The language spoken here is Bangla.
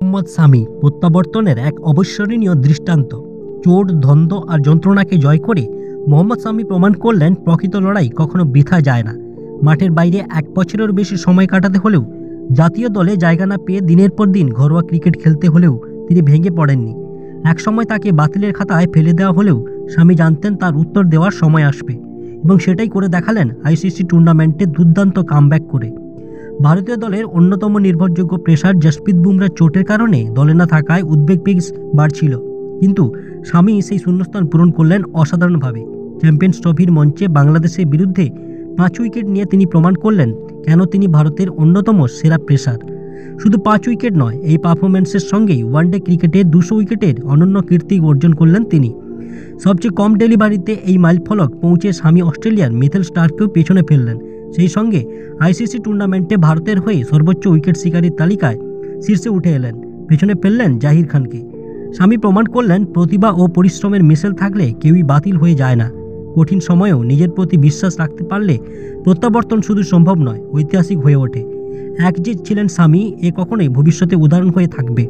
মোহাম্মদ সামি প্রত্যাবর্তনের এক অবিস্মরণীয় দৃষ্টান্ত। চোট, দ্বন্দ্ব আর যন্ত্রণাকে জয় করে মোহাম্মদ সামি প্রমাণ করলেন প্রকৃত লড়াই কখনো বৃথা যায় না। মাঠের বাইরে 1 বছরের বেশি সময় কাটাতে হলেও, জাতীয় দলে জায়গা না পেয়ে দিনের পর দিন ঘরোয়া ক্রিকেট খেলতে হলেও তিনি ভেঙে পড়েননি। একসময় তাকে বাতিলের খাতায় ফেলে দেওয়া হলেও সামি জানতেন তার উত্তর দেওয়ার সময় আসবে, এবং সেটাই করে দেখালেন আইসিসি টুর্নামেন্টে দুর্দান্ত কামব্যাক করে। ভারতীয় দলের অন্যতম নির্ভরযোগ্য পেসার জসপ্রীত বুমরার চোটের কারণে দলে না থাকায় উদ্বেগ বেশ বাড়ছিল, কিন্তু সামি সেই শূন্যস্থান পূরণ করলেন অসাধারণভাবে। চ্যাম্পিয়ন্স ট্রফির মঞ্চে বাংলাদেশের বিরুদ্ধে 5 উইকেট নিয়ে তিনি প্রমাণ করলেন কেন তিনি ভারতের অন্যতম সেরা পেসার। শুধু 5 উইকেট নয়, এই পারফরম্যান্সের সঙ্গেই ওয়ানডে ক্রিকেটে 200 উইকেটের অনন্য কীর্তি অর্জন করলেন তিনি। সবচেয়ে কম ডেলিভারিতে এই মাইলফলক পৌঁছে সামি অস্ট্রেলিয়ার মিথেল স্টার্ককেও পেছনে ফেললেন। সেই সঙ্গে আইসিসি টুর্নামেন্টে ভারতের হয়ে সর্বোচ্চ উইকেট শিকারীর তালিকায় শীর্ষে উঠে এলেন, পেছনে ফেললেন জাহির খানকে। সামি প্রমাণ করলেন প্রতিভা ও পরিশ্রমের মিশেল থাকলে কেউই বাতিল হয়ে যায় না। কঠিন সময়েও নিজের প্রতি বিশ্বাস রাখতে পারলে প্রত্যাবর্তন শুধু সম্ভব নয়, ঐতিহাসিক হয়ে ওঠে। এক যে ছিলেন সামি, এ কখনোই ভবিষ্যতে উদাহরণ হয়ে থাকবে।